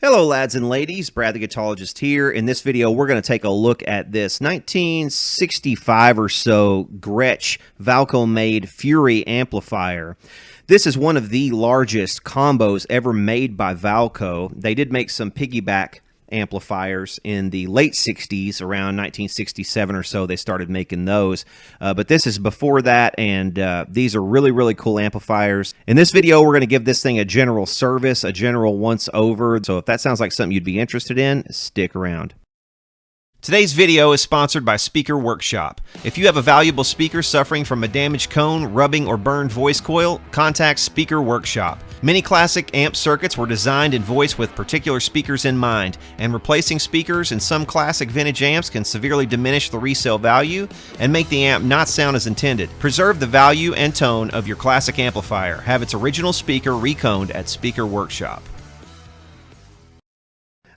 Hello lads and ladies, Brad the Guitarologist here. In this video we're going to take a look at this 1965 or so Gretsch Valco made Fury amplifier. This is one of the largest combos ever made by Valco. They did make some piggyback amplifiers in the late 60s, around 1967 or so they started making those, but this is before that, and these are really cool amplifiers. In this video we're going to give this thing a general service, a general once over, so if that sounds like something you'd be interested in, stick around. Today's video is sponsored by Speaker Workshop. If you have a valuable speaker suffering from a damaged cone, rubbing, or burned voice coil, contact Speaker Workshop. Many classic amp circuits were designed and voiced with particular speakers in mind, and replacing speakers in some classic vintage amps can severely diminish the resale value and make the amp not sound as intended. Preserve the value and tone of your classic amplifier. Have its original speaker reconed at Speaker Workshop.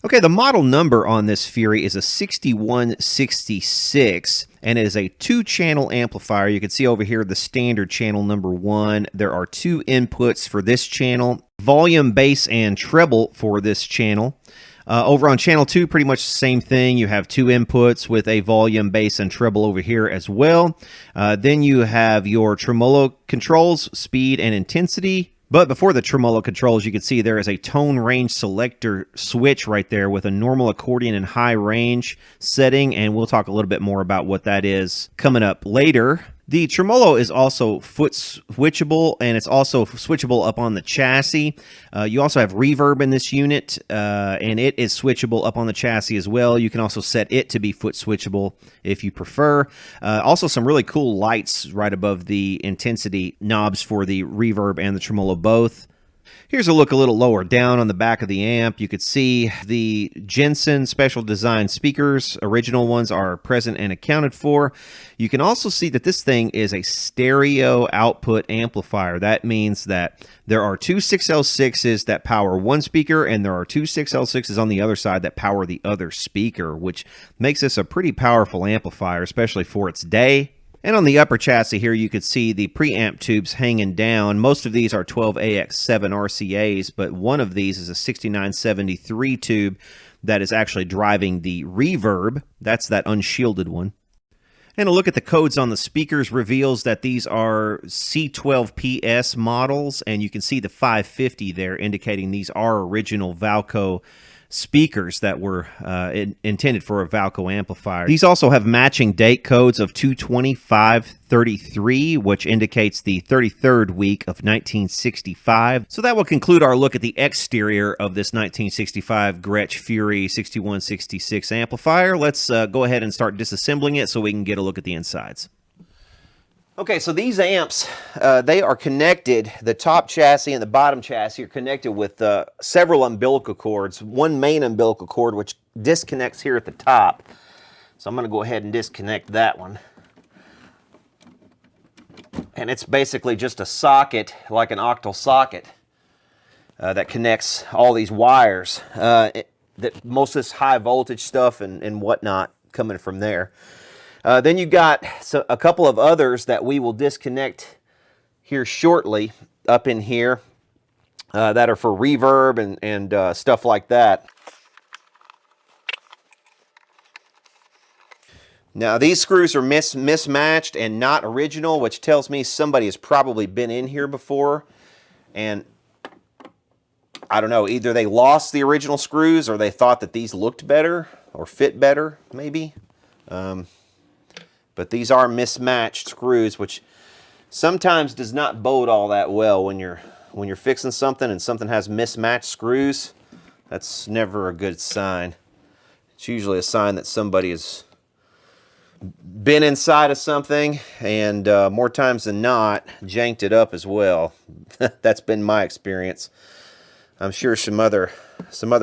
Okay, the model number on this Fury is a 6166, and it is a two-channel amplifier. You can see over here the standard channel number 1. There are two inputs for this channel, volume, bass, and treble for this channel. Over on channel 2, pretty much the same thing. You have two inputs with a volume, bass, and treble over here as well. Then you have your tremolo controls, speed and intensity. But before the tremolo controls, you can see there is a tone range selector switch right there with a normal accordion and high range setting, and we'll talk a little bit more about what that is coming up later. The tremolo is also foot switchable, and it's also switchable up on the chassis. You also have reverb in this unit, and it is switchable up on the chassis as well. You can also set it to be foot switchable if you prefer. Also some really cool lights right above the intensity knobs for the reverb and the tremolo both. Here's a look a little lower down on the back of the amp. You could see the Jensen special design speakers. Original ones are present and accounted for. You can also see that this thing is a stereo output amplifier. That means that there are two 6L6s that power one speaker, and there are two 6L6s on the other side that power the other speaker, which makes this a pretty powerful amplifier, especially for its day. And on the upper chassis here, you could see the preamp tubes hanging down. Most of these are 12AX7 RCAs, but one of these is a 6973 tube that is actually driving the reverb. That's that unshielded one. And a look at the codes on the speakers reveals that these are C12PS models, and you can see the 550 there indicating these are original Valco speakers that were intended for a Valco amplifier. These also have matching date codes of 22533, which indicates the 33rd week of 1965. So that will conclude our look at the exterior of this 1965 Gretsch Fury 6166 amplifier. Let's go ahead and start disassembling it so we can get a look at the insides. Okay, so these amps, they are connected, the top chassis and the bottom chassis are connected with several umbilical cords. One main umbilical cord which disconnects here at the top. So I'm going to go ahead and disconnect that one. And it's basically just a socket, like an octal socket, that connects all these wires. That most of this high voltage stuff and whatnot coming from there. Then you got a couple of others that we will disconnect here shortly up in here that are for reverb and stuff like that. Now these screws are mismatched and not original, which tells me somebody has probably been in here before, and I don't know, either they lost the original screws or they thought that these looked better or fit better, maybe. But these are mismatched screws, which sometimes does not bode all that well when you're fixing something and something has mismatched screws. That's never a good sign. It's usually a sign that somebody has been inside of something and more times than not janked it up as well. That's been my experience. I'm sure some other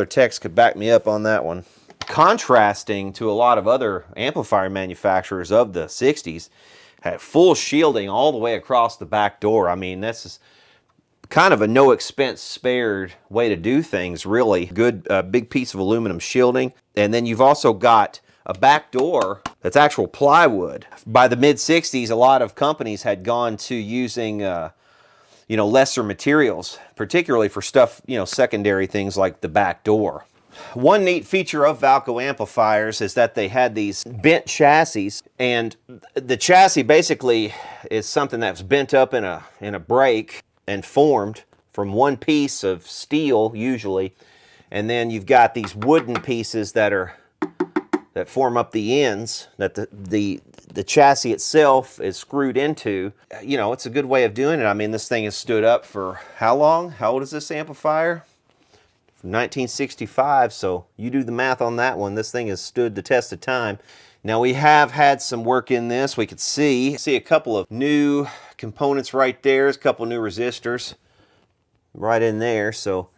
techs could back me up on that one. Contrasting to a lot of other amplifier manufacturers of the 60s, had full shielding all the way across the back door. I mean, this is kind of a no expense spared way to do things, really. Good big piece of aluminum shielding. And then you've also got a back door that's actual plywood. By the mid-60s, a lot of companies had gone to using lesser materials, particularly for stuff, secondary things like the back door. One neat feature of Valco amplifiers is that they had these bent chassis, and the chassis basically is something that's bent up in a break and formed from one piece of steel usually, and then you've got these wooden pieces that form up the ends that the chassis itself is screwed into. You know, it's a good way of doing it. I mean, this thing has stood up for how long? How old is this amplifier? 1965, so you do the math on that one. This thing has stood the test of time. Now we have had some work in this. We could see a couple of new components right there. There's a couple new resistors right in there, so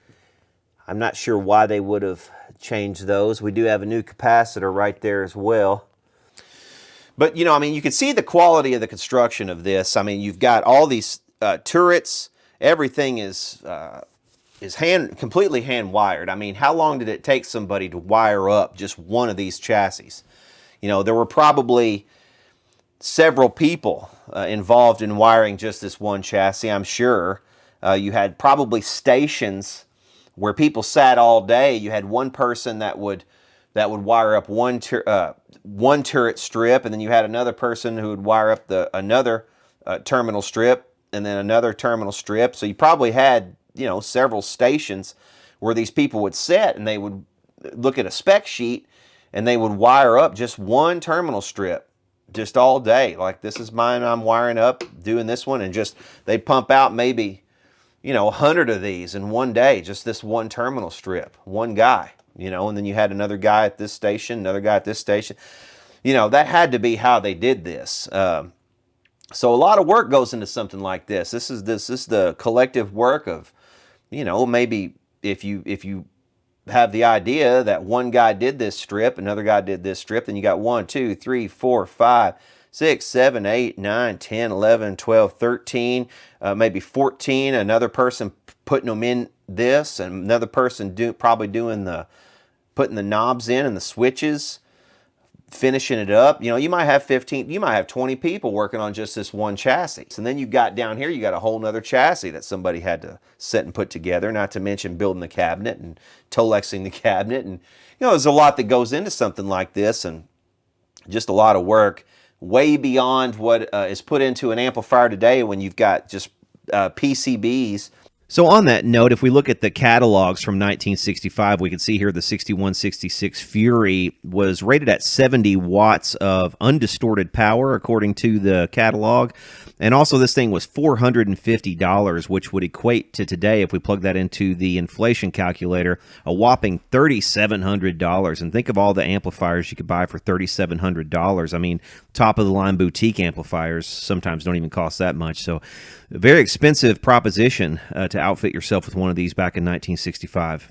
I'm not sure why they would have changed those. We do have a new capacitor right there as well. But you know, I mean, you can see the quality of the construction of this. I mean, you've got all these turrets. Everything is completely hand wired. I mean, how long did it take somebody to wire up just one of these chassis? You know, there were probably several people involved in wiring just this one chassis, I'm sure. You had probably stations where people sat all day. You had one person that would wire up one turret strip, and then you had another person who would wire up another terminal strip, and then another terminal strip. So you probably had, you know, several stations where these people would sit, and they would look at a spec sheet and they would wire up just one terminal strip just all day. Like, this is mine, I'm wiring up, doing this one, and just they'd pump out maybe, you know, 100 of these in one day, just this one terminal strip, one guy, you know, and then you had another guy at this station, another guy at this station. You know, that had to be how they did this. So a lot of work goes into something like this. This is the collective work of, you know, maybe if you have the idea that one guy did this strip, another guy did this strip, then you got 1, 2, 3, 4, 5, 6, 7, 8, 9, 10, 11, 12, 13, maybe 14. Another person putting them in this, and another person probably putting the knobs in and the switches, finishing it up. You know, you might have 15, you might have 20 people working on just this one chassis. And then you've got down here, you got a whole nother chassis that somebody had to set and put together, not to mention building the cabinet and Tolexing the cabinet. And, you know, there's a lot that goes into something like this, and just a lot of work, way beyond what is put into an amplifier today when you've got just PCBs. So on that note, if we look at the catalogs from 1965, we can see here the 6166 Fury was rated at 70 watts of undistorted power, according to the catalog. And also this thing was $450, which would equate to today, if we plug that into the inflation calculator, a whopping $3,700. And think of all the amplifiers you could buy for $3,700. I mean, top-of-the-line boutique amplifiers sometimes don't even cost that much. So a very expensive proposition to outfit yourself with one of these back in 1965.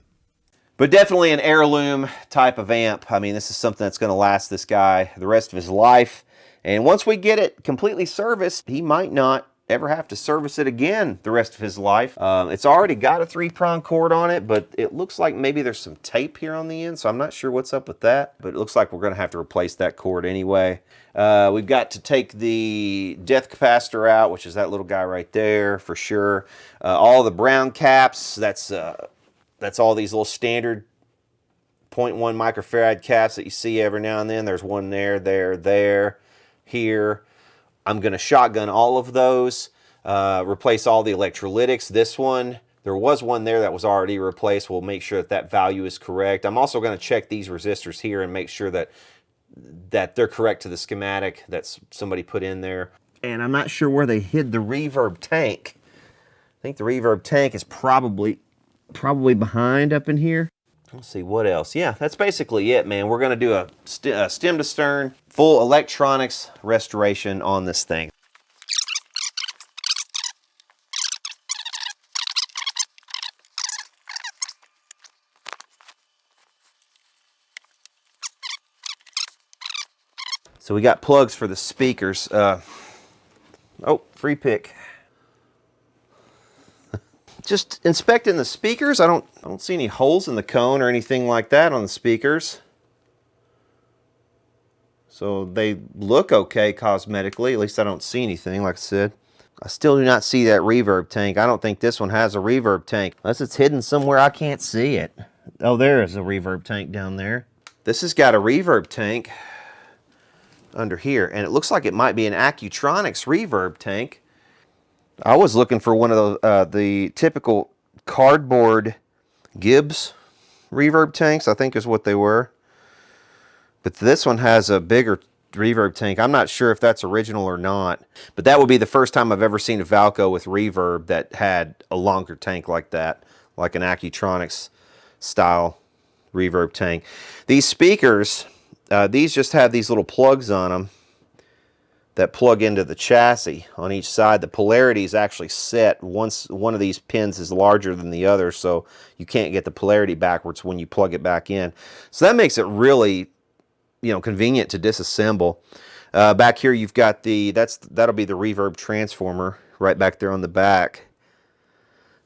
But definitely an heirloom type of amp. I mean, this is something that's going to last this guy the rest of his life. And once we get it completely serviced, he might not ever have to service it again the rest of his life. It's already got a 3-prong cord on it, but it looks like maybe there's some tape here on the end, so I'm not sure what's up with that. But it looks like we're going to have to replace that cord anyway. We've got to take the depth capacitor out, which is that little guy right there for sure. All the brown caps, that's all these little standard 0.1 microfarad caps that you see every now and then. There's one there, here. I'm going to shotgun all of those, replace all the electrolytics. This one, there was one there that was already replaced. We'll make sure that that value is correct. I'm also going to check these resistors here and make sure that they're correct to the schematic that somebody put in there. And I'm not sure where they hid the reverb tank. I think the reverb tank is probably behind up in here. Let's see, what else? Yeah, that's basically it, man. We're going to do a stem to stern, full electronics restoration on this thing. So we got plugs for the speakers. Oh, free pick. Just inspecting the speakers. I don't see any holes in the cone or anything like that on the speakers. So they look okay cosmetically. At least I don't see anything, like I said. I still do not see that reverb tank. I don't think this one has a reverb tank. Unless it's hidden somewhere I can't see it. Oh, there is a reverb tank down there. This has got a reverb tank under here, and it looks like it might be an Accutronics reverb tank. I was looking for one of the typical cardboard Gibbs reverb tanks, I think is what they were. But this one has a bigger reverb tank. I'm not sure if that's original or not, but that would be the first time I've ever seen a Valco with reverb that had a longer tank like that, like an Accutronics style reverb tank. These speakers, these just have these little plugs on them that plug into the chassis on each side. The polarity is actually set once one of these pins is larger than the other, so you can't get the polarity backwards when you plug it back in. So that makes it really, convenient to disassemble. Back here you've got that'll be the reverb transformer right back there on the back.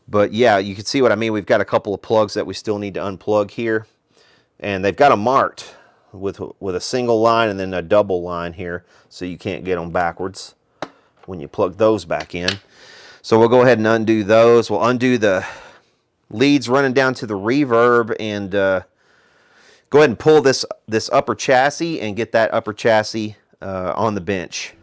But yeah, you can see what I mean. We've got a couple of plugs that we still need to unplug here, and they've got them marked with a single line and then a double line here, so you can't get them backwards when you plug those back in. So we'll go ahead and undo those. We'll undo the leads running down to the reverb, and go ahead and pull this upper chassis and get that upper chassis on the bench.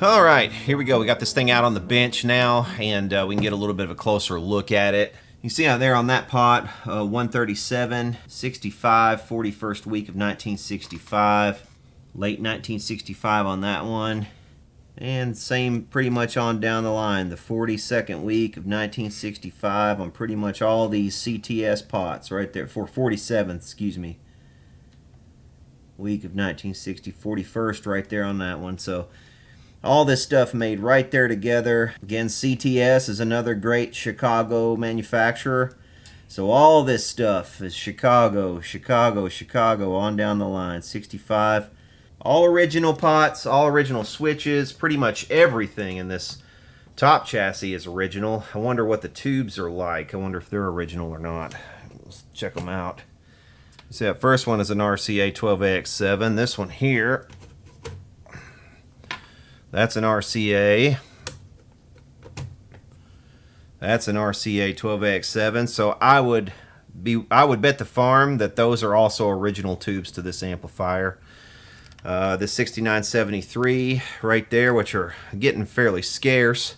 All right, here we go. We got this thing out on the bench now, and we can get a little bit of a closer look at it. You see out there on that pot, 137, 65, 41st week of 1965, late 1965 on that one, and same pretty much on down the line, the 42nd week of 1965 on pretty much all these CTS pots right there, for 47th, excuse me, week of 1960, 41st right there on that one. So all this stuff made right there together. Again, CTS is another great Chicago manufacturer. So all this stuff is Chicago, Chicago, Chicago on down the line. 65. All original pots, all original switches, pretty much everything in this top chassis is original. I wonder what the tubes are like. I wonder if they're original or not. Let's check them out. See, that first one is an RCA 12AX7. This one here, that's an RCA. That's an RCA 12AX7. So I would bet the farm that those are also original tubes to this amplifier. The 6973 right there, which are getting fairly scarce.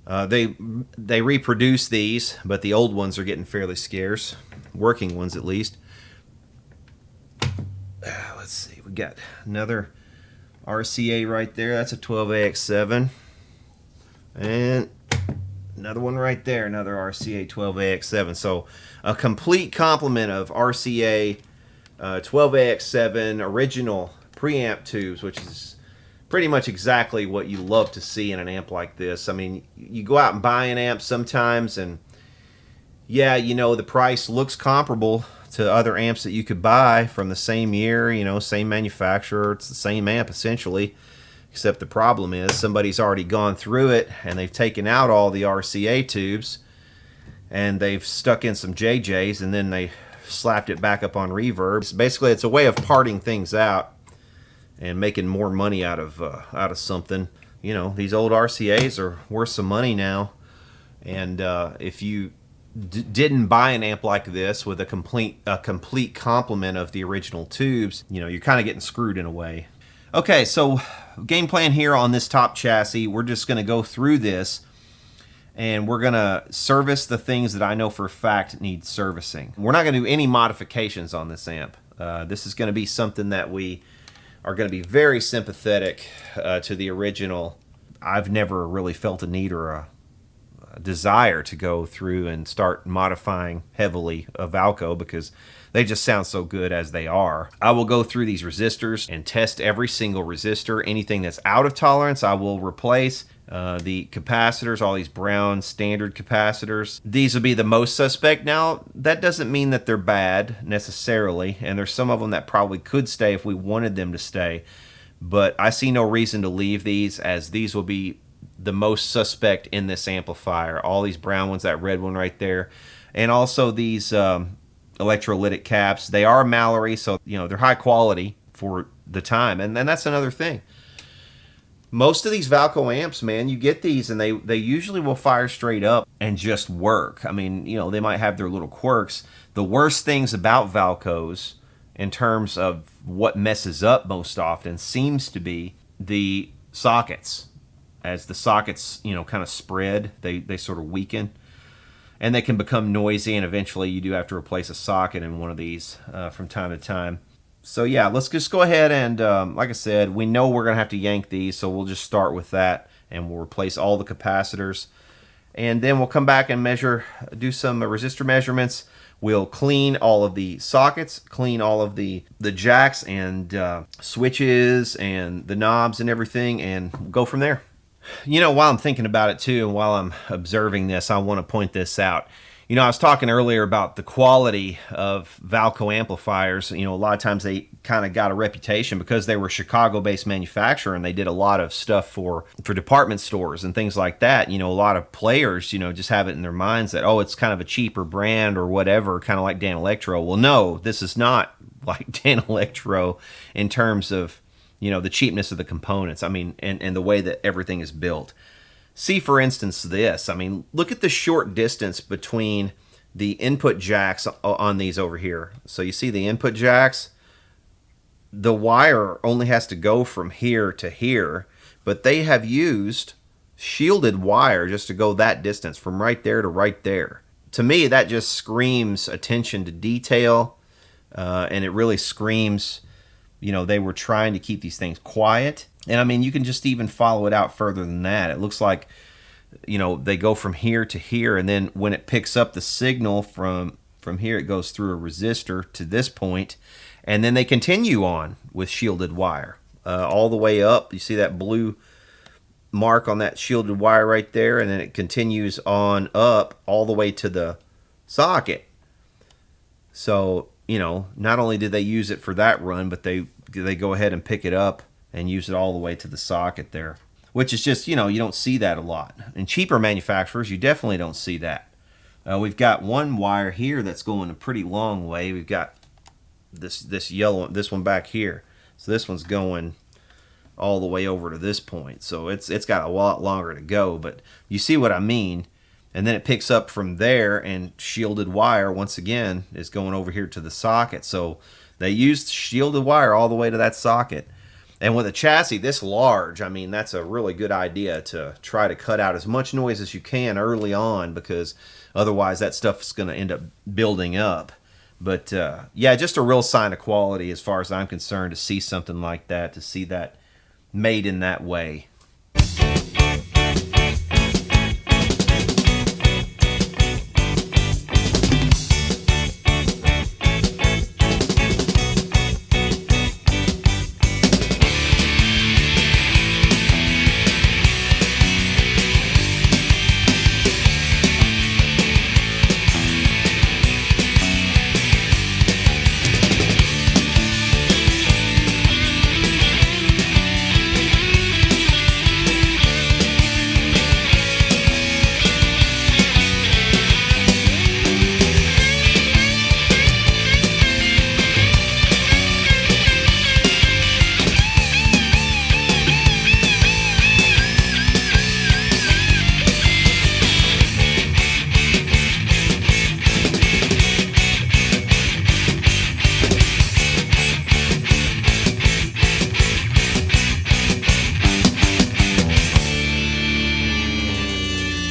They reproduce these, but the old ones are getting fairly scarce. Working ones at least. Let's see, we got another RCA right there. That's a 12AX7. And another one right there, another RCA 12AX7. So a complete complement of RCA 12AX7 original preamp tubes, which is pretty much exactly what you love to see in an amp like this. I mean, you go out and buy an amp sometimes, and yeah, you know, the price looks comparable to other amps that you could buy from the same year, you know, same manufacturer. It's the same amp essentially, except the problem is somebody's already gone through it and they've taken out all the RCA tubes and they've stuck in some JJs and then they slapped it back up on reverb. So basically, it's a way of parting things out and making more money out of something. You know, these old RCAs are worth some money now, and if you didn't buy an amp like this with a complete complement of the original tubes, you know, you're kind of getting screwed in a way. Okay, so game plan here on this top chassis, we're just going to go through this and we're going to service the things that I know for a fact need servicing. We're not going to do any modifications on this amp. This is going to be something that we are going to be very sympathetic to the original. I've never really felt a need or a desire to go through and start modifying heavily a Valco because they just sound so good as they are. I will go through these resistors and test every single resistor. Anything that's out of tolerance I will replace. The capacitors, all these brown standard capacitors, these would be the most suspect. Now, that doesn't mean that they're bad necessarily, and there's some of them that probably could stay if we wanted them to stay, but I see no reason to leave these, as these will be the most suspect in this amplifier. All these brown ones, that red one right there, and also these electrolytic caps. They are Mallory, so they're high quality for the time, and that's another thing. Most of these Valco amps, man, you get these and they usually will fire straight up and just work. I mean, they might have their little quirks. The worst things about Valcos in terms of what messes up most often seems to be the sockets. As the sockets, kind of spread, they sort of weaken. And they can become noisy, and eventually you do have to replace a socket in one of these from time to time. So yeah, let's just go ahead and, like I said, we know we're going to have to yank these, so we'll just start with that, and we'll replace all the capacitors. And then we'll come back and do some resistor measurements. We'll clean all of the sockets, clean all of the jacks and switches and the knobs and everything, and go from there. While I'm thinking about it too, and while I'm observing this, I want to point this out. I was talking earlier about the quality of Valco amplifiers. A lot of times they kind of got a reputation because they were Chicago-based manufacturer, and they did a lot of stuff for department stores and things like that. A lot of players, just have it in their minds that, oh, it's kind of a cheaper brand or whatever, kind of like Dan Electro. Well, no, this is not like Dan Electro in terms of, the cheapness of the components. I mean, and the way that everything is built. See, for instance, this. I mean, look at the short distance between the input jacks on these over here. So you see the input jacks? The wire only has to go from here to here, but they have used shielded wire just to go that distance, from right there to right there. To me, that just screams attention to detail, and it really screams, they were trying to keep these things quiet. And I mean, you can just even follow it out further than that. It looks like, they go from here to here, and then when it picks up the signal from here, it goes through a resistor to this point, and then they continue on with shielded wire all the way up. You see that blue mark on that shielded wire right there, and then it continues on up all the way to the socket. So, not only did they use it for that run, but they go ahead and pick it up and use it all the way to the socket there, which is just, you don't see that a lot. In cheaper manufacturers, you definitely don't see that. We've got one wire here that's going a pretty long way. We've got this yellow, this one back here. So this one's going all the way over to this point. So it's got a lot longer to go, but you see what I mean. And then it picks up from there, and shielded wire, once again, is going over here to the socket. So they used shielded wire all the way to that socket. And with a chassis this large, I mean, that's a really good idea to try to cut out as much noise as you can early on, because otherwise that stuff's going to end up building up. But yeah, just a real sign of quality as far as I'm concerned to see something like that, to see that made in that way.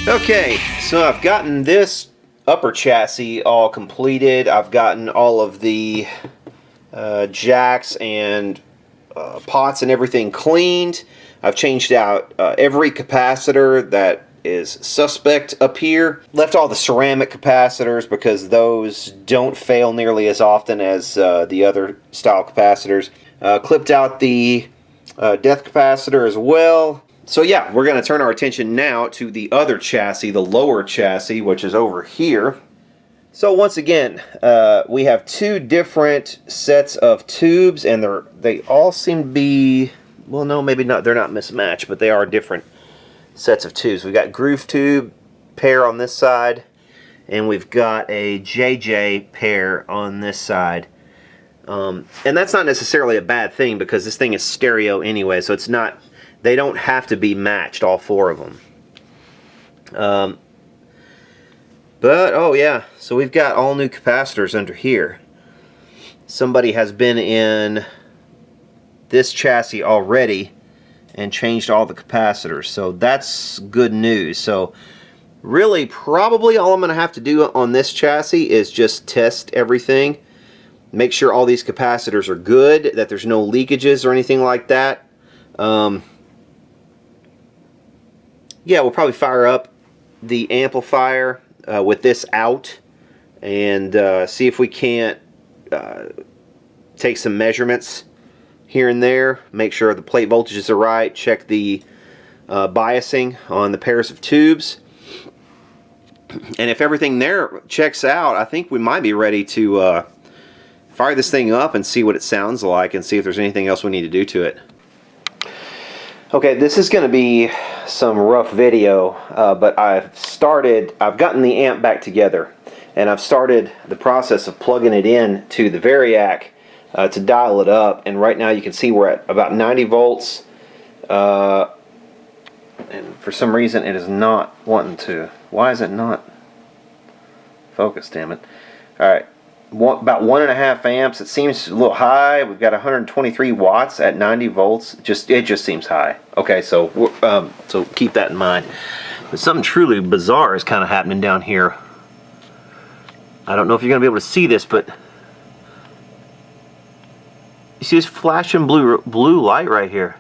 Okay, so I've gotten this upper chassis all completed. I've gotten all of the jacks and pots and everything cleaned. I've changed out every capacitor that is suspect up here. Left all the ceramic capacitors because those don't fail nearly as often as the other style capacitors. Clipped out the death capacitor as well. So yeah, we're going to turn our attention now to the other chassis, the lower chassis, which is over here. So once again, we have two different sets of tubes, and they all seem to be, well, no, maybe not. They're not mismatched, but they are different sets of tubes. We've got groove tube pair on this side, and we've got a JJ pair on this side. And that's not necessarily a bad thing because this thing is stereo anyway, so it's not. They don't have to be matched, all four of them. But, oh yeah, so we've got all new capacitors under here. Somebody has been in this chassis already and changed all the capacitors, so that's good news. So really, probably all I'm going to have to do on this chassis is just test everything. Make sure all these capacitors are good, that there's no leakages or anything like that. Yeah, we'll probably fire up the amplifier with this out and see if we can't take some measurements here and there, make sure the plate voltages are right, check the biasing on the pairs of tubes, and if everything there checks out, I think we might be ready to fire this thing up and see what it sounds like and see if there's anything else we need to do to it. Okay, this is going to be some rough video, but I've gotten the amp back together, and I've started the process of plugging it in to the Variac to dial it up, and right now you can see we're at about 90 volts, and for some reason it is not wanting to. Why is it not focused, damn it? Alright, about 1.5 amps. It seems a little high. We've got 123 watts at 90 volts. It just seems high. Okay, so so keep that in mind. But something truly bizarre is kind of happening down here. I don't know if you're going to be able to see this, but you see this flashing blue light right here.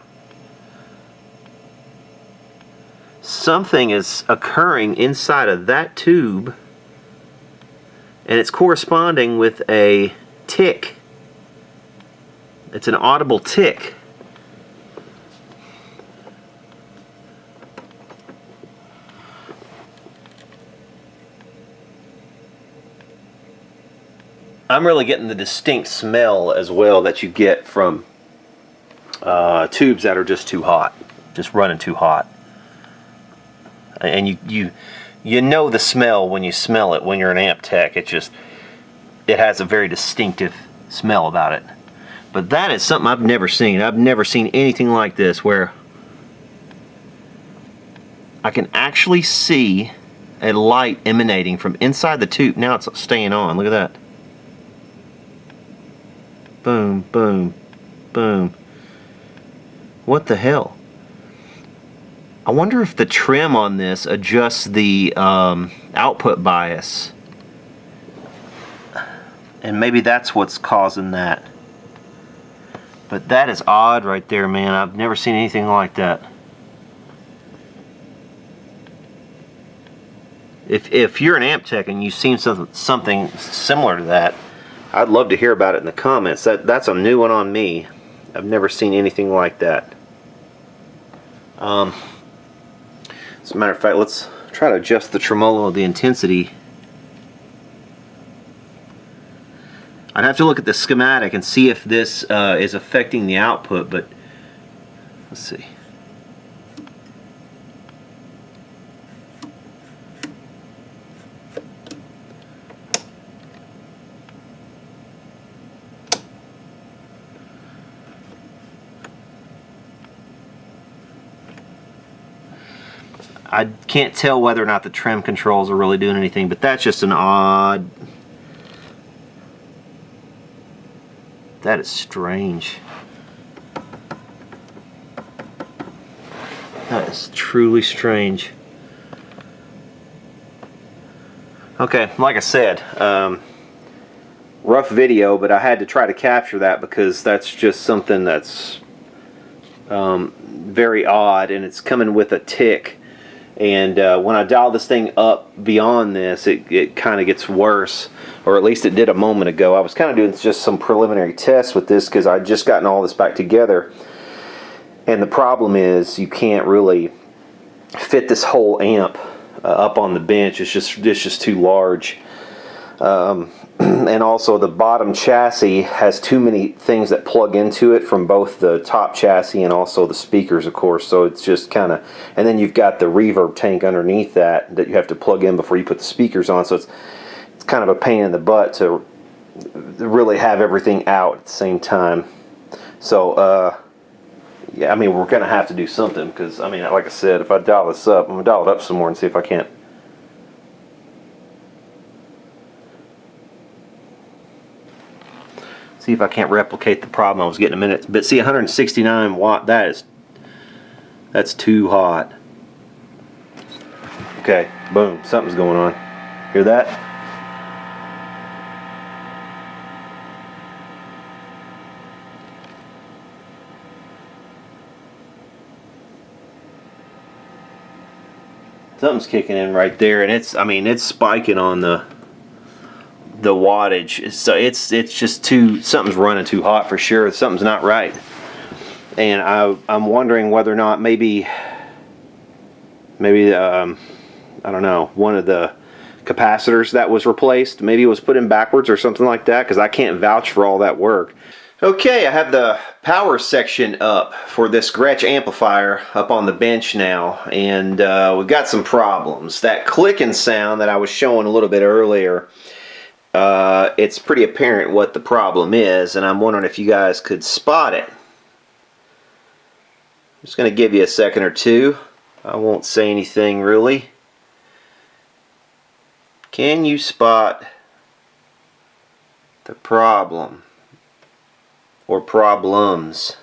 Something is occurring inside of that tube, and it's corresponding with a tick. It's an audible tick. I'm really getting the distinct smell as well that you get from tubes that are just too hot, just running too hot. And you know the smell when you smell it when you're an amp tech. It has a very distinctive smell about it. But that is something I've never seen. I've never seen anything like this where I can actually see a light emanating from inside the tube. Now it's staying on. Look at that. Boom, boom, boom. What the hell? I wonder if the trim on this adjusts the output bias. And maybe that's what's causing that. But that is odd right there, man. I've never seen anything like that. If you're an amp tech and you've seen something similar to that, I'd love to hear about it in the comments. That's a new one on me. I've never seen anything like that. As a matter of fact, let's try to adjust the tremolo, the intensity. I'd have to look at the schematic and see if this is affecting the output, but let's see. I can't tell whether or not the trim controls are really doing anything, but that's just an odd... That is strange. That is truly strange. Okay, like I said, rough video, but I had to try to capture that because that's just something that's very odd, and it's coming with a tick. And when I dial this thing up beyond this, it kind of gets worse, or at least it did a moment ago. I was kind of doing just some preliminary tests with this because I'd just gotten all this back together. And the problem is you can't really fit this whole amp up on the bench. It's just too large. And also the bottom chassis has too many things that plug into it from both the top chassis and also the speakers, of course. So it's just kind of, and then you've got the reverb tank underneath that you have to plug in before you put the speakers on. So it's kind of a pain in the butt to really have everything out at the same time. So yeah, I mean, we're gonna have to do something, because I mean, like I said, if I dial this up, I'm gonna dial it up some more and see if I can't. See if I can't replicate the problem I was getting a minute. But see, 169 watt, that's too hot. Okay, boom, something's going on. Hear that? Something's kicking in right there, and it's, I mean, it's spiking on the wattage. So it's just something's running too hot for sure. Something's not right. And I'm wondering whether or not maybe I don't know, one of the capacitors that was replaced, maybe it was put in backwards or something like that, because I can't vouch for all that work. Okay, I have the power section up for this Gretsch amplifier up on the bench now, and we've got some problems. That clicking sound that I was showing a little bit earlier, it's pretty apparent what the problem is, and I'm wondering if you guys could spot it. I'm just going to give you a second or two. I won't say anything really. Can you spot the problem or problems?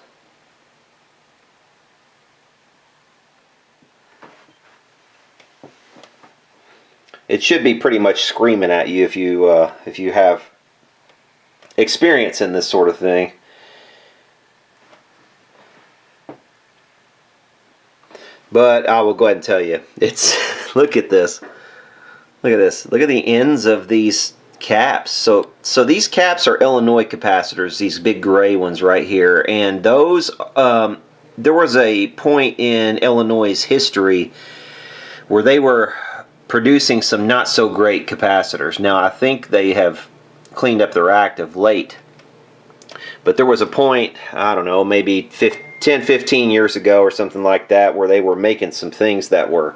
It should be pretty much screaming at you if you have experience in this sort of thing. But I will go ahead and tell you, it's look at this. Look at this. Look at the ends of these caps. So these caps are Illinois capacitors, these big gray ones right here. And those, there was a point in Illinois' history where they were producing some not so great capacitors. Now I think they have cleaned up their act of late. But there was a point, I don't know, maybe 10-15 years ago or something like that, where they were making some things that were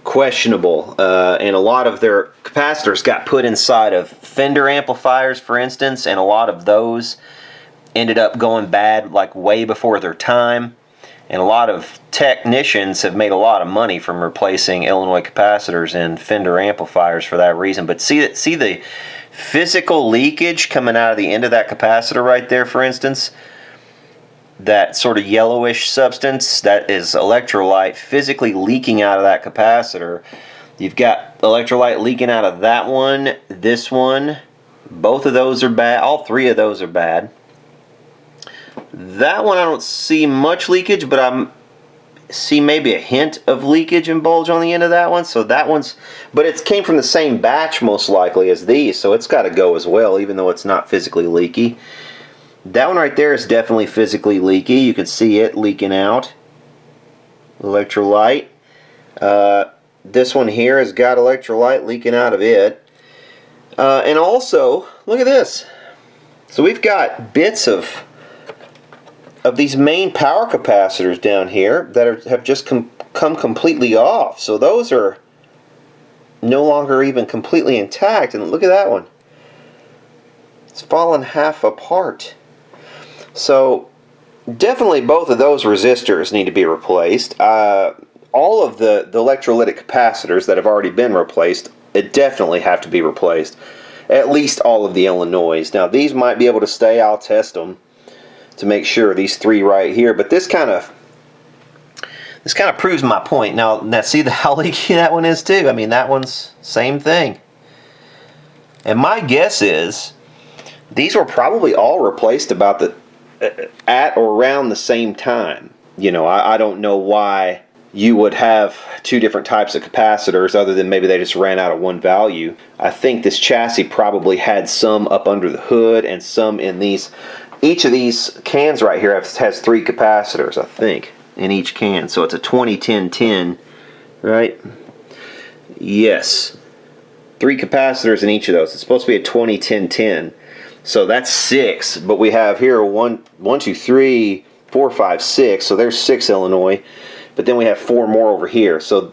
questionable, and a lot of their capacitors got put inside of Fender amplifiers, for instance, and a lot of those ended up going bad like way before their time, and a lot of technicians have made a lot of money from replacing Illinois capacitors and Fender amplifiers for that reason. But see the physical leakage coming out of the end of that capacitor right there, for instance? That sort of yellowish substance, that is electrolyte physically leaking out of that capacitor. You've got electrolyte leaking out of that one, this one. Both of those are bad. All three of those are bad. That one I don't see much leakage, but I see maybe a hint of leakage and bulge on the end of that one. So that one's, but it came from the same batch most likely as these, so it's got to go as well, even though it's not physically leaky. That one right there is definitely physically leaky. You can see it leaking out. Electrolyte. This one here has got electrolyte leaking out of it. And also, look at this. So we've got bits of these main power capacitors down here that have just come completely off. So those are no longer even completely intact. And look at that one. It's fallen half apart. So definitely both of those resistors need to be replaced. All of the electrolytic capacitors that have already been replaced, it definitely have to be replaced. At least all of the Illinois. Now these might be able to stay. I'll test them to make sure, these three right here. But this kind of proves my point. Now see how leaky that one is too. I mean, that one's same thing. And my guess is these were probably all replaced about at or around the same time. You know, I don't know why you would have two different types of capacitors other than maybe they just ran out of one value. I think this chassis probably had some up under the hood and some in these each of these cans right here has 3 capacitors, I think, in each can. So it's a 20-10-10, right? Yes. 3 capacitors in each of those. It's supposed to be a 20-10-10. So that's 6, but we have here 1, 2, 3, 4, 5, 6. So there's 6 Illinois, but then we have 4 more over here. So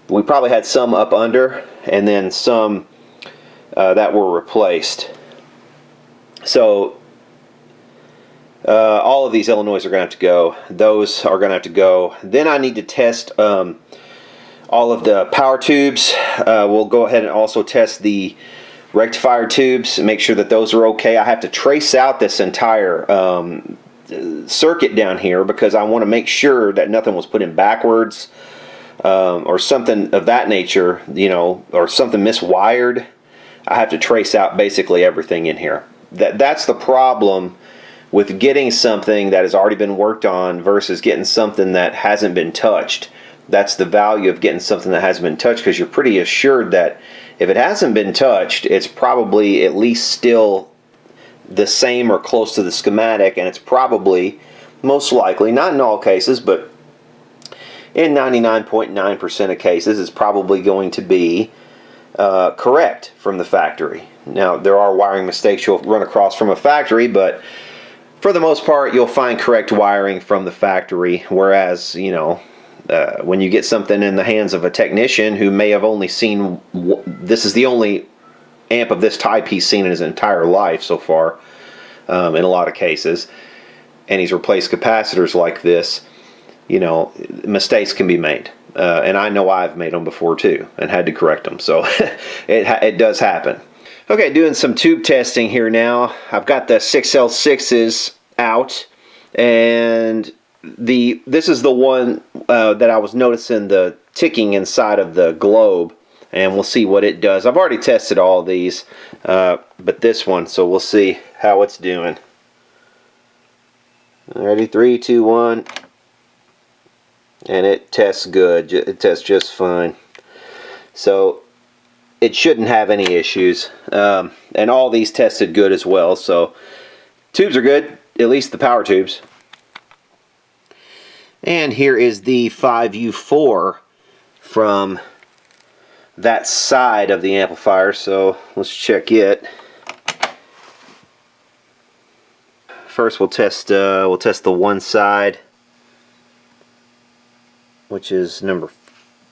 we probably had some up under, and then some that were replaced. So all of these Illinois are going to have to go. Those are going to have to go. Then I need to test all of the power tubes. We'll go ahead and also test the rectifier tubes and make sure that those are okay. I have to trace out this entire circuit down here because I want to make sure that nothing was put in backwards or something of that nature, you know, or something miswired. I have to trace out basically everything in here. That's the problem with getting something that has already been worked on versus getting something that hasn't been touched. That's the value of getting something that hasn't been touched, because you're pretty assured that if it hasn't been touched, it's probably at least still the same or close to the schematic, and it's probably, most likely, not in all cases, but in 99.9% of cases, it's probably going to be correct from the factory. Now, there are wiring mistakes you'll run across from a factory, but for the most part, you'll find correct wiring from the factory, whereas, you know, when you get something in the hands of a technician who may have only seen, this is the only amp of this type he's seen in his entire life so far, in a lot of cases, and he's replaced capacitors like this, you know, mistakes can be made. And I know I've made them before too, and had to correct them, so it does happen. Okay, doing some tube testing here now. I've got the 6L6s out, and this is the one that I was noticing the ticking inside of the globe, and we'll see what it does. I've already tested all of these, but this one, so we'll see how it's doing. Ready, 3, 2, 1, and it tests good. It tests just fine. So it shouldn't have any issues, and all these tested good as well. So tubes are good, at least the power tubes. And here is the 5U4 from that side of the amplifier, so let's check it. First we'll test the one side, which is number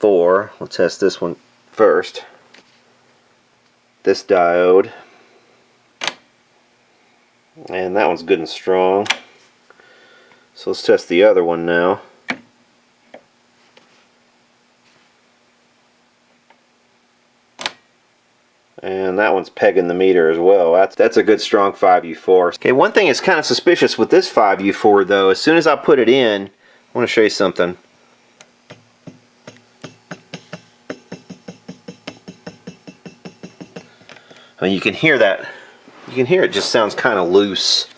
4. We'll test this one first. This diode. And that one's good and strong. So let's test the other one now. And that one's pegging the meter as well. That's a good strong 5U4. Okay, one thing is kind of suspicious with this 5U4 though. As soon as I put it in, I want to show you something. I mean, you can hear that. You can hear it just sounds kind of loose.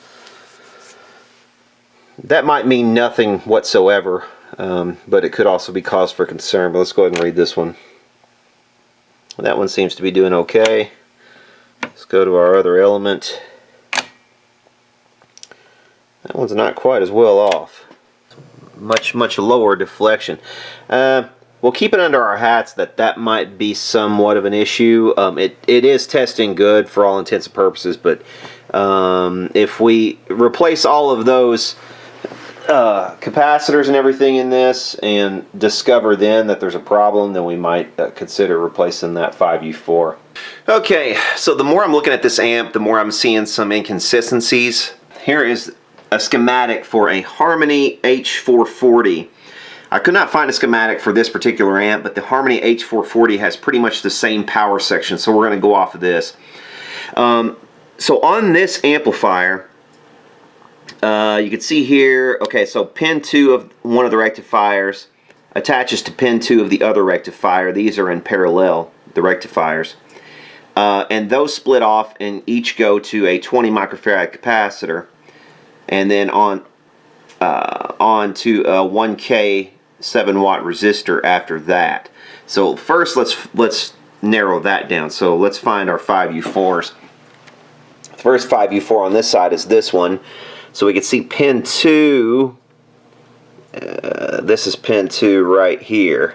That might mean nothing whatsoever, but it could also be cause for concern. But let's go ahead and read this one. That one seems to be doing okay. Let's go to our other element. That one's not quite as well off. Much lower deflection. We'll keep it under our hats that might be somewhat of an issue. It is testing good for all intents and purposes, but if we replace all of those capacitors and everything in this and discover then that there's a problem, then we might consider replacing that 5U4. Okay, so the more I'm looking at this amp, the more I'm seeing some inconsistencies. Here is a schematic for a Harmony H440. I could not find a schematic for this particular amp, but the Harmony H440 has pretty much the same power section, so we're going to go off of this. So on this amplifier, you can see here, okay, so pin 2 of one of the rectifiers attaches to pin 2 of the other rectifier. These are in parallel, the rectifiers. And those split off and each go to a 20 microfarad capacitor, and then on to a 1K 7-watt resistor after that. So first let's narrow that down. So let's find our 5U4s. The first 5U4 on this side is this one. So we can see pin 2. This is pin 2 right here.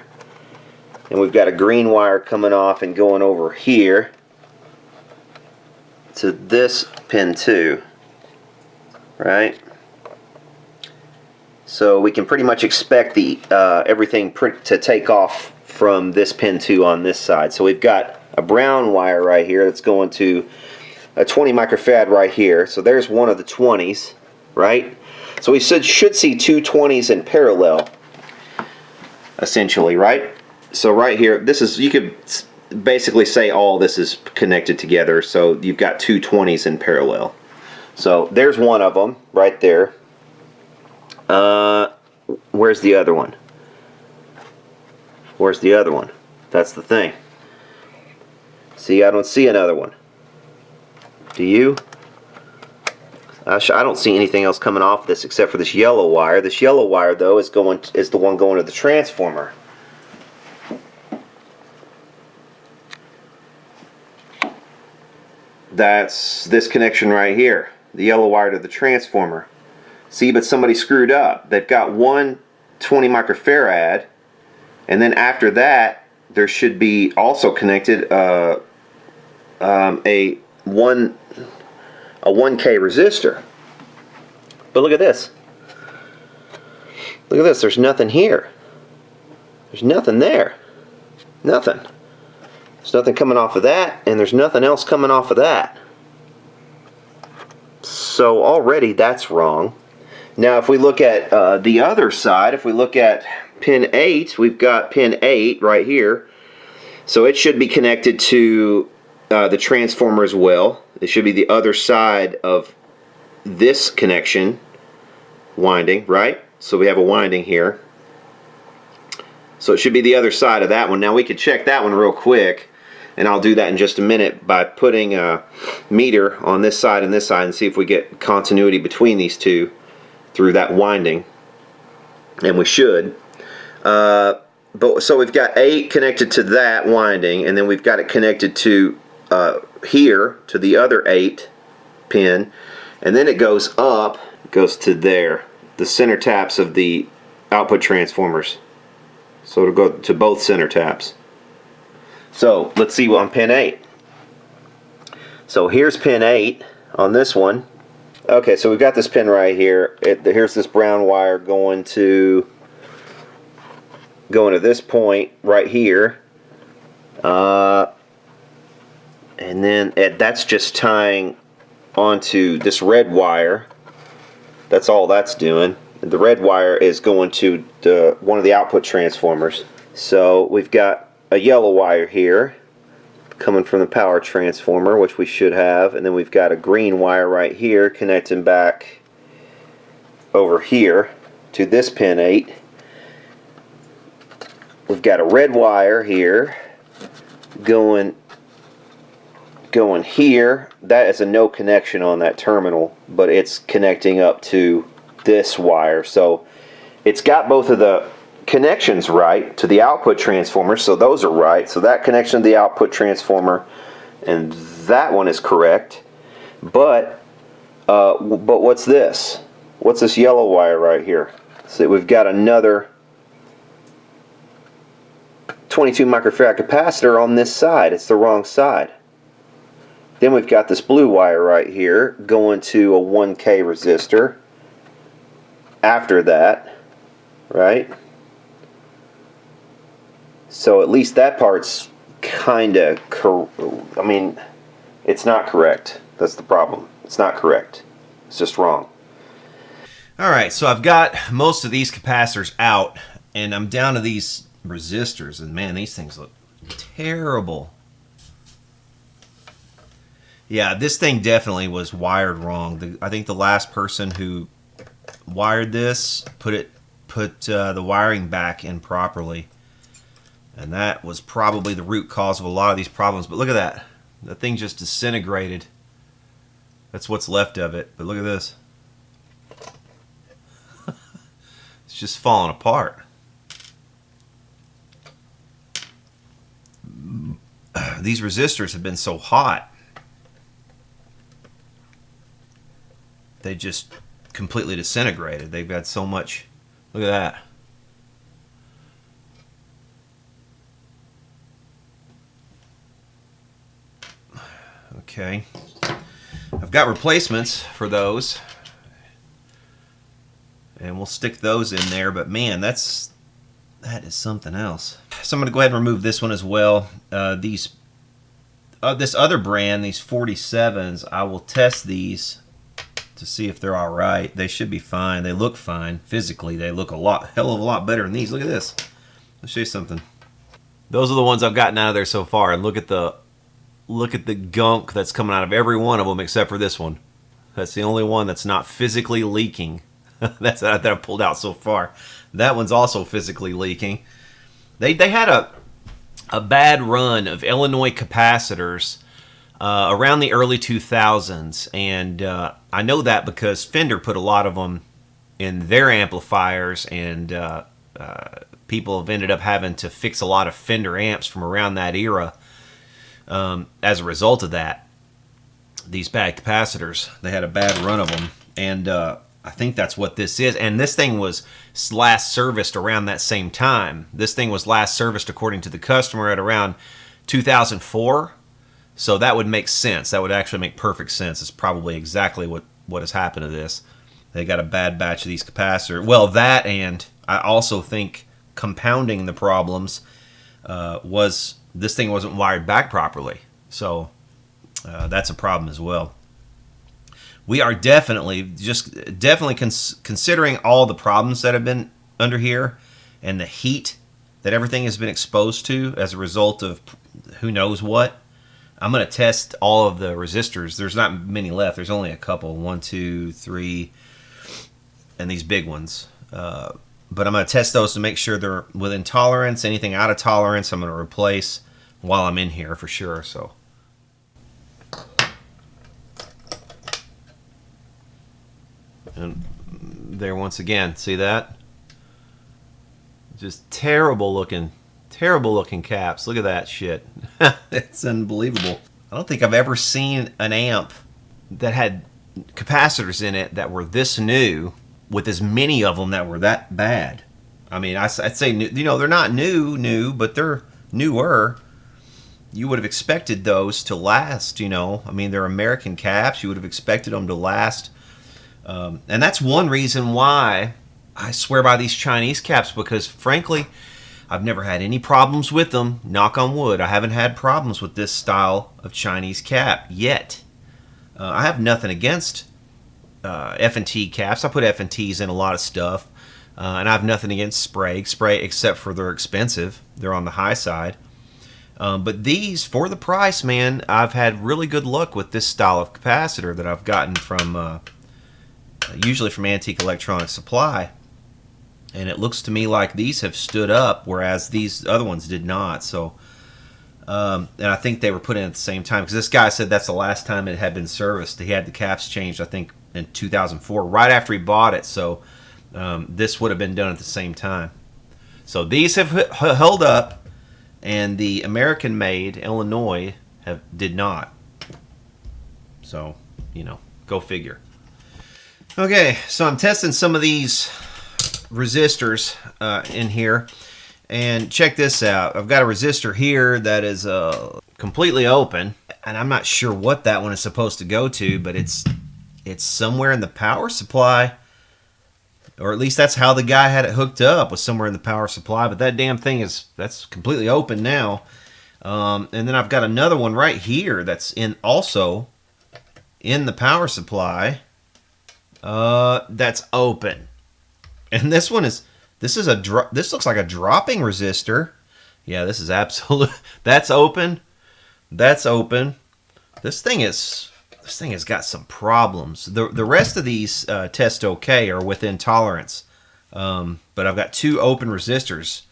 And we've got a green wire coming off and going over here to this pin 2. Right? So we can pretty much expect the everything to take off from this pin 2 on this side. So we've got a brown wire right here that's going to a 20 microfarad right here. So there's one of the 20s, right? So we should see two 20s in parallel, essentially, right? So right here, this is, you could basically say all this is connected together. So you've got two 20s in parallel. So there's one of them right there. Where's the other one? Where's the other one? That's the thing. See, I don't see another one. Do you? I don't see anything else coming off this except for this yellow wire. This yellow wire, though, is the one going to the transformer. That's this connection right here, the yellow wire to the transformer. See, but somebody screwed up. They've got one 20 microfarad, and then after that, there should be also connected a 1K resistor. But look at this. Look at this. There's nothing here. There's nothing there. Nothing. There's nothing coming off of that, and there's nothing else coming off of that. So already that's wrong. Now if we look at the other side, if we look at pin 8, we've got pin 8 right here. So it should be connected to the transformer as well. It should be the other side of this connection winding, right? So we have a winding here. So it should be the other side of that one. Now we could check that one real quick, and I'll do that in just a minute by putting a meter on this side and see if we get continuity between these two through that winding. And we should. So we've got 8 connected to that winding, and then we've got it connected to here to the other 8 pin, and then it goes up, goes to there, the center taps of the output transformers. So it'll go to both center taps. So let's see on pin 8. So here's pin 8 on this one. Okay, so we've got this pin right here. Here's this brown wire going to this point right here. And then that's just tying onto this red wire. That's all that's doing. The red wire is going to one of the output transformers. So we've got a yellow wire here coming from the power transformer, which we should have, and then we've got a green wire right here connecting back over here to this pin 8. We've got a red wire here going here. That is a no connection on that terminal, but it's connecting up to this wire. So it's got both of the connections right to the output transformer, so those are right. So that connection to the output transformer and that one is correct. But what's this? What's this yellow wire right here? So we've got another 22 microfarad capacitor on this side. It's the wrong side. Then we've got this blue wire right here going to a 1K resistor after that, right? So at least that part's kind of, I mean, it's not correct. That's the problem. It's not correct. It's just wrong. Alright, so I've got most of these capacitors out, and I'm down to these resistors, and man, these things look terrible. Yeah, this thing definitely was wired wrong. I think the last person who wired this put the wiring back in properly, and that was probably the root cause of a lot of these problems. But look at that. That thing just disintegrated. That's what's left of it. But look at this. It's just falling apart. These resistors have been so hot. They just completely disintegrated. They've got so much. Look at that. Okay. I've got replacements for those. And we'll stick those in there, but man, that is something else. So I'm going to go ahead and remove this one as well. This other brand, these 47s, I will test these to see if they're all right. They should be fine. They look fine. Physically, they look hell of a lot better than these. Look at this. Let's show you something. Those are the ones I've gotten out of there so far, and look at the gunk that's coming out of every one of them except for this one. That's the only one that's not physically leaking. That's that I've pulled out so far. That one's also physically leaking. They had a bad run of Illinois capacitors around the early 2000s, and I know that because Fender put a lot of them in their amplifiers, and people have ended up having to fix a lot of Fender amps from around that era as a result of that. These bad capacitors, they had a bad run of them, and I think that's what this is. And this thing was last serviced around that same time. This thing was last serviced, according to the customer, at around 2004. So that would make sense. That would actually make perfect sense. It's probably exactly what has happened to this. They got a bad batch of these capacitors. Well, that, and I also think compounding the problems was this thing wasn't wired back properly. So that's a problem as well. We are definitely considering all the problems that have been under here and the heat that everything has been exposed to as a result of who knows what. I'm going to test all of the resistors. There's not many left. There's only a couple. 1, 2, 3, and these big ones. But I'm going to test those to make sure they're within tolerance. Anything out of tolerance, I'm going to replace while I'm in here for sure. So. And there once again, see that? Just terrible looking caps. Look at that shit. It's unbelievable. I don't think I've ever seen an amp that had capacitors in it that were this new with as many of them that were that bad. I mean, I'd say, you know, they're not new, but they're newer. You would have expected those to last, you know. I mean, they're American caps. You would have expected them to last. And that's one reason why I swear by these Chinese caps, because frankly, I've never had any problems with them. Knock on wood, I haven't had problems with this style of Chinese cap yet. I have nothing against F&T caps. I put F&Ts in a lot of stuff, and I have nothing against spray except for they're expensive. They're on the high side. But these, for the price, man, I've had really good luck with this style of capacitor that I've gotten from usually from Antique Electronics Supply, and it looks to me like these have stood up, whereas these other ones did not. So, and I think they were put in at the same time, because this guy said that's the last time it had been serviced. He had the caps changed, I think, in 2004, right after he bought it. So this would have been done at the same time. So these have held up, and the American-made Illinois did not. So, you know, go figure. Okay, so I'm testing some of these resistors in here, and check this out. I've got a resistor here that is completely open, and I'm not sure what that one is supposed to go to, but it's somewhere in the power supply, or at least that's how the guy had it hooked up, was somewhere in the power supply. But that damn thing that's completely open now. And then I've got another one right here that's also in the power supply. That's open, and this looks like a dropping resistor. Yeah, this is absolute. That's open. This thing has got some problems. The rest of these test okay, or within tolerance, but I've got two open resistors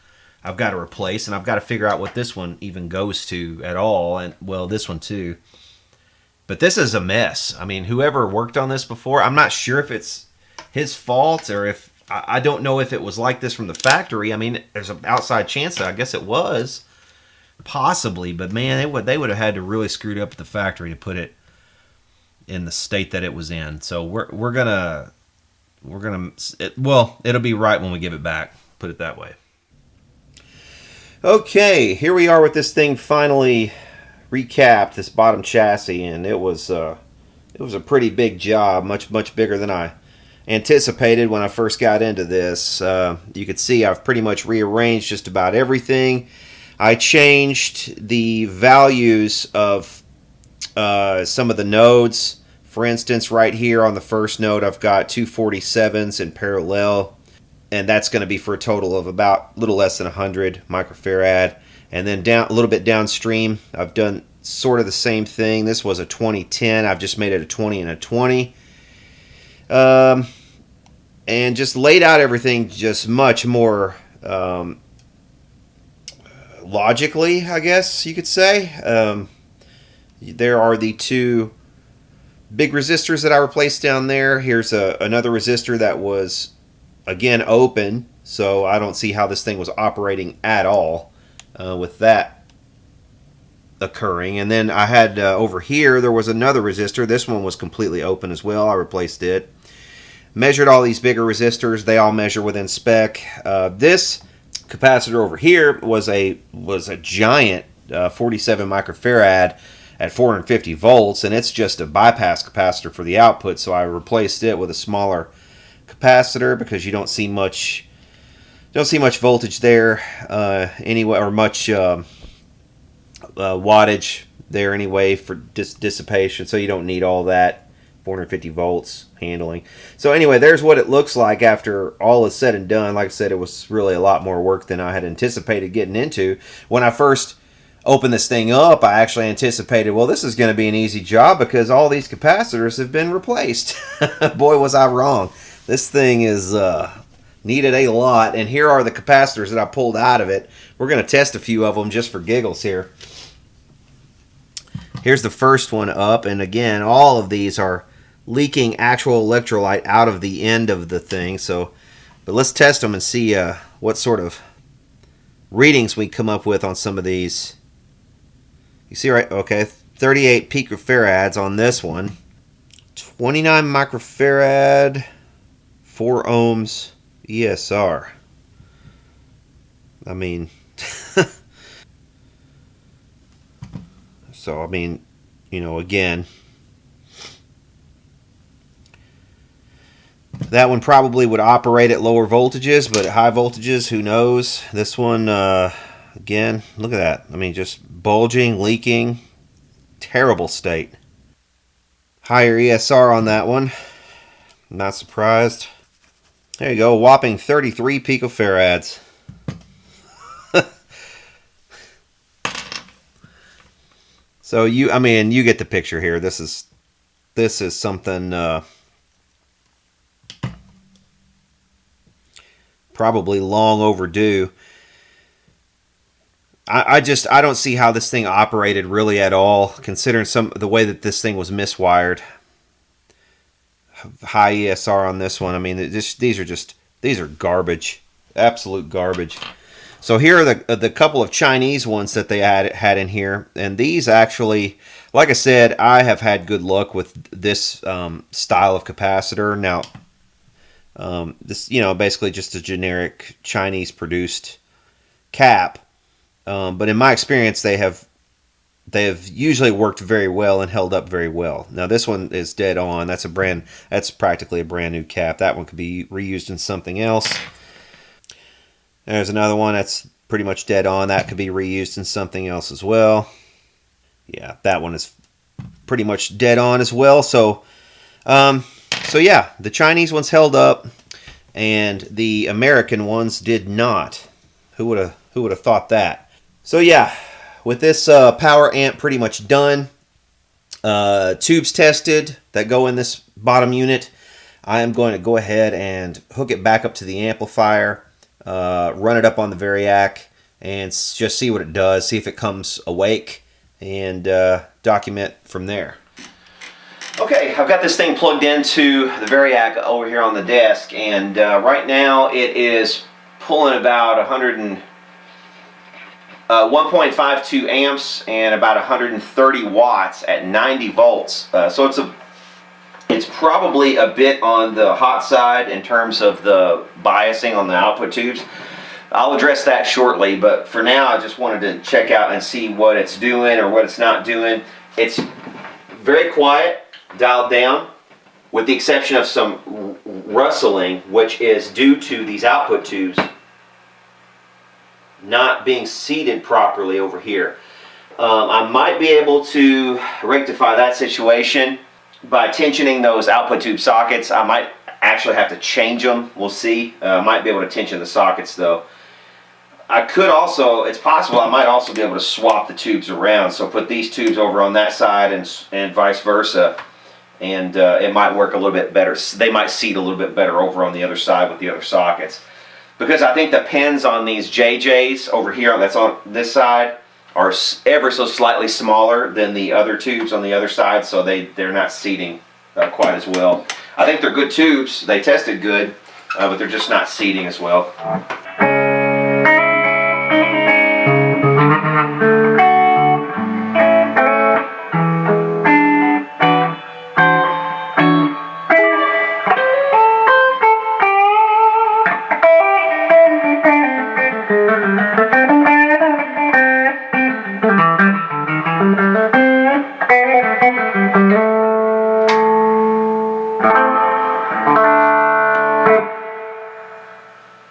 I've got to replace, and I've got to figure out what this one even goes to at all, and well, this one too. But this is a mess. I mean, whoever worked on this before, I'm not sure if it's his fault, or if, I don't know if it was like this from the factory. I mean, there's an outside chance that I guess it was. Possibly, but man, they would have had to really screwed up at the factory to put it in the state that it was in. So we're gonna we're gonna, well, it'll be right when we give it back. Put it that way. Okay, here we are with this thing finally recapped, this bottom chassis, and it was a pretty big job, much bigger than I anticipated when I first got into this. You could see I've pretty much rearranged just about everything. I changed the values of some of the nodes. For instance, right here on the first node, I've got 247s in parallel, and that's going to be for a total of about a little less than 100 microfarad. And then down a little bit downstream, I've done sort of the same thing. This was a 2010. I've just made it a 20 and a 20. And just laid out everything just much more logically, I guess you could say. There are the two big resistors that I replaced down there. Here's another resistor that was, again, open, so I don't see how this thing was operating at all with that occurring. And then I had over here, there was another resistor. This one was completely open as well. I replaced it. Measured all these bigger resistors. They all measure within spec. This capacitor over here was a giant 47 microfarad at 450 volts, and it's just a bypass capacitor for the output. So I replaced it with a smaller capacitor because you don't see much voltage there anyway, or much wattage there anyway for dissipation. So you don't need all that 450 volts handling. So anyway, there's what it looks like after all is said and done. Like I said, it was really a lot more work than I had anticipated getting into. When I first opened this thing up, I actually anticipated, well, this is going to be an easy job because all these capacitors have been replaced. Boy, was I wrong. This thing is needed a lot, and here are the capacitors that I pulled out of it. We're going to test a few of them just for giggles here. Here's the first one up, and again, all of these are leaking actual electrolyte out of the end of the thing. So, but let's test them and see what sort of readings we come up with on some of these. You see, right? Okay, 38 picofarads on this one, 29 microfarad, 4 ohms ESR. I mean, so I mean, you know, again, that one probably would operate at lower voltages, but at high voltages, who knows? This one, again, look at that. I mean, just bulging, leaking, terrible state. Higher ESR on that one. Not surprised. There you go, whopping 33 picofarads. So I mean, you get the picture here. This is something probably long overdue. I don't see how this thing operated really at all, considering the way that this thing was miswired. High ESR on this one. I mean, these are garbage, absolute garbage. So here are the couple of Chinese ones that they had in here, and these actually, like I said, I have had good luck with this style of capacitor. Now, this, you know, basically just a generic Chinese produced cap, but in my experience, they have usually worked very well and held up very well. Now this one is dead on. That's practically a brand new cap. That one could be reused in something else. There's another one that's pretty much dead on. That could be reused in something else as well. Yeah, that one is pretty much dead on as well. So, so yeah, the Chinese ones held up, and the American ones did not. Who would have thought that? So yeah, with this power amp pretty much done, tubes tested that go in this bottom unit, I am going to go ahead and hook it back up to the amplifier. Run it up on the Variac and just see what it does, see if it comes awake, and document from there. Okay, I've got this thing plugged into the Variac over here on the desk, and right now it is pulling about 1.52 amps and about 130 watts at 90 volts. So It's probably a bit on the hot side in terms of the biasing on the output tubes. I'll address that shortly, but for now I just wanted to check out and see what it's doing or what it's not doing. It's very quiet, dialed down, with the exception of some rustling, which is due to these output tubes not being seated properly over here. I might be able to rectify that situation by tensioning those output tube sockets. I might actually have to change them. We'll see. I might be able to tension the sockets though. I could also, it's possible I might also be able to swap the tubes around. So put these tubes over on that side and vice versa. And it might work a little bit better. They might seat a little bit better over on the other side with the other sockets. Because I think the pins on these JJs over here, that's on this side, are ever so slightly smaller than the other tubes on the other side, so they're not seating quite as well. I think they're good tubes. They tested good, but they're just not seating as well.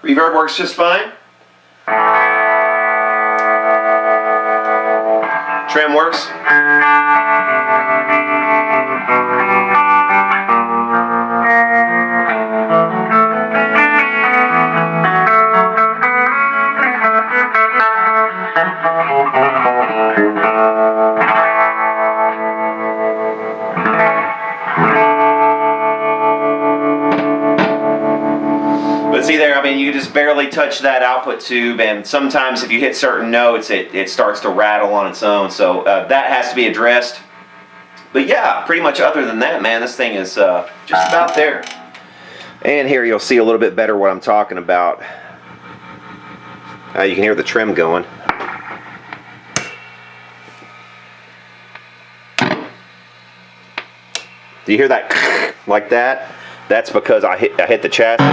Reverb works just fine. Trem works. But see there, I mean, you just barely touch that output tube, and sometimes if you hit certain notes, it starts to rattle on its own, so that has to be addressed. But yeah, pretty much other than that, man, this thing is just about there. And here you'll see a little bit better what I'm talking about. You can hear the trem going. Do you hear that like that? That's because I hit the chassis.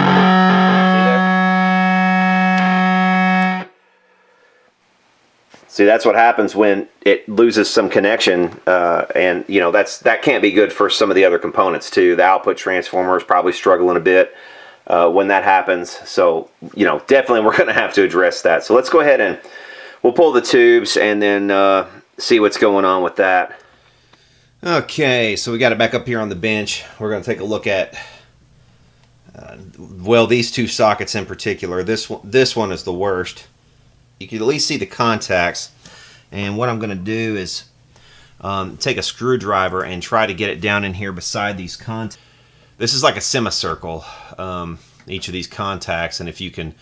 See, that's what happens when it loses some connection, and you know that can't be good for some of the other components too. The output transformer is probably struggling a bit when that happens. So you know, definitely we're going to have to address that. So let's go ahead and we'll pull the tubes and then see what's going on with that. Okay, so we got it back up here on the bench. We're going to take a look at well, these two sockets in particular. This one is the worst. You can at least see the contacts, and what I'm going to do is take a screwdriver and try to get it down in here beside these contacts. This is like a semicircle, each of these contacts, and if you can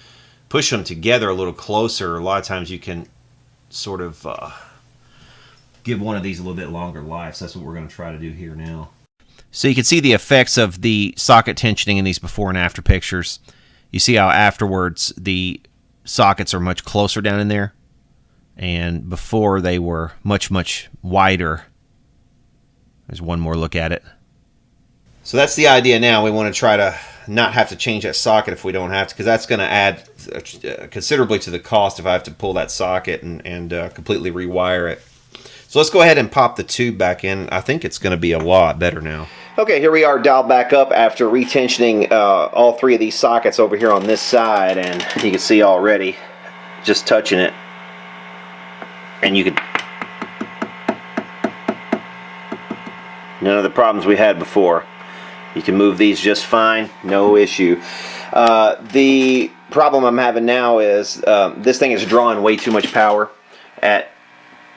push them together a little closer, a lot of times you can sort of give one of these a little bit longer life. So that's what we're going to try to do here now. So you can see the effects of the socket tensioning in these before and after pictures. You see how afterwards the sockets are much closer down in there, and before they were much wider. There's one more look at it. So that's the idea now. We want to try to not have to change that socket if we don't have to, because that's going to add considerably to the cost if I have to pull that socket and completely rewire it. So let's go ahead and pop the tube back in. I think it's going to be a lot better now. Okay, here we are dialed back up after retensioning all three of these sockets over here on this side, and you can see already just touching it, and you could none of the problems we had before. You can move these just fine, no issue. The problem I'm having now is this thing is drawing way too much power. At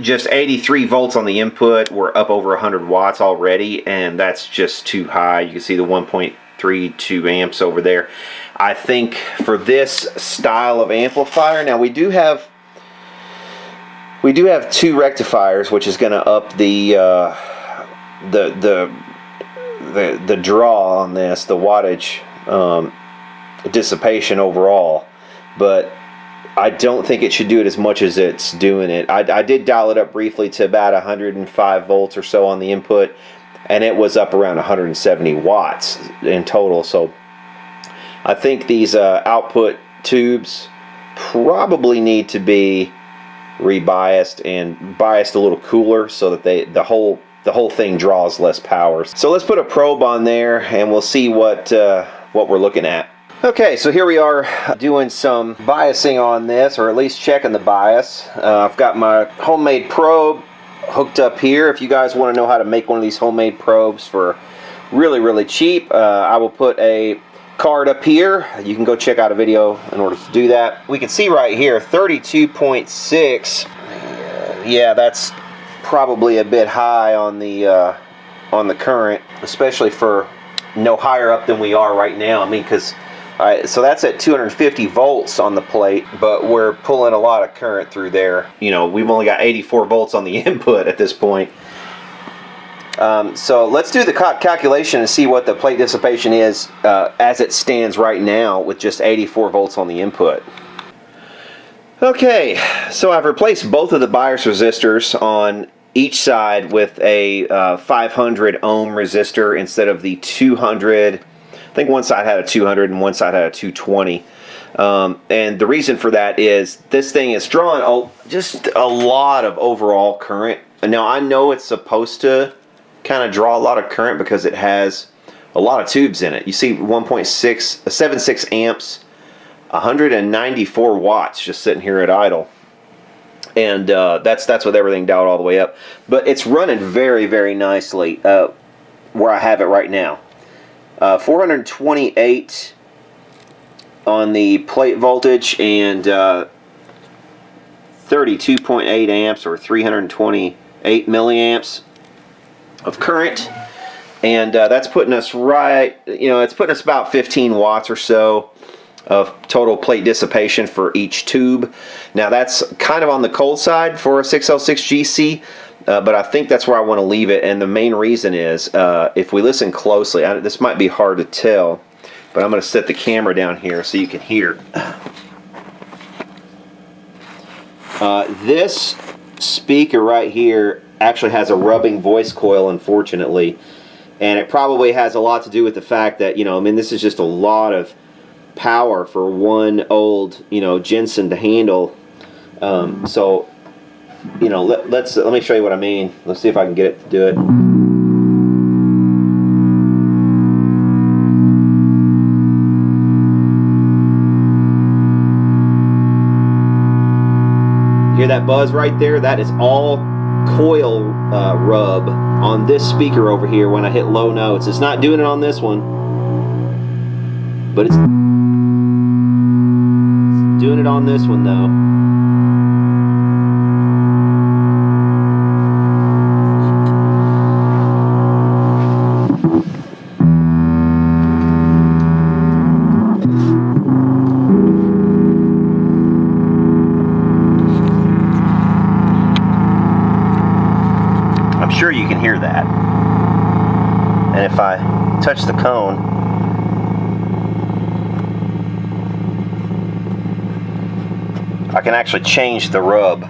just 83 volts on the input, we're up over 100 watts already, and that's just too high. You can see the 1.32 amps over there. I think for this style of amplifier, now we do have two rectifiers, which is going to up the draw on this, the wattage dissipation overall, but I don't think it should do it as much as it's doing it. I did dial it up briefly to about 105 volts or so on the input. and it was up around 170 watts in total. So I think these output tubes probably need to be rebiased and biased a little cooler so that the whole thing draws less power. So let's put a probe on there and we'll see what we're looking at. Okay, so here we are doing some biasing on this, or at least checking the bias. I've got my homemade probe hooked up here. If you guys want to know how to make one of these homemade probes for really cheap, I will put a card up here. You can go check out a video in order to do that. We can see right here 32.6. Yeah, that's probably a bit high on the current, especially for no higher up than we are right now. I mean, because so that's at 250 volts on the plate, but we're pulling a lot of current through there. You know, we've only got 84 volts on the input at this point. So let's do the calculation and see what the plate dissipation is as it stands right now with just 84 volts on the input. Okay, so I've replaced both of the bias resistors on each side with a 500 ohm resistor instead of the 200. I think one side had a 200 and one side had a 220. And the reason for that is this thing is drawing just a lot of overall current. Now I know it's supposed to kind of draw a lot of current because it has a lot of tubes in it. You see 1.76 amps, 194 watts just sitting here at idle. And that's with everything dialed all the way up. But it's running very nicely where I have it right now. 428 on the plate voltage and 32.8 amps or 328 milliamps of current, and that's putting us right, you know, it's putting us about 15 watts or so of total plate dissipation for each tube. Now that's kind of on the cold side for a 6L6GC, but I think that's where I want to leave it, and the main reason is if we listen closely, this might be hard to tell, but I'm going to set the camera down here so you can hear. This speaker right here actually has a rubbing voice coil, unfortunately, and it probably has a lot to do with the fact that, you know, I mean, this is just a lot of power for one old, you know, Jensen to handle. So, you know, let me show you what I mean. Let's see if I can get it to do it. Hear that buzz right there? That is all coil rub on this speaker over here when I hit low notes. It's not doing it on this one, but it's doing it on this one though. I'm sure you can hear that. And if I touch the cone, I can actually change the rub.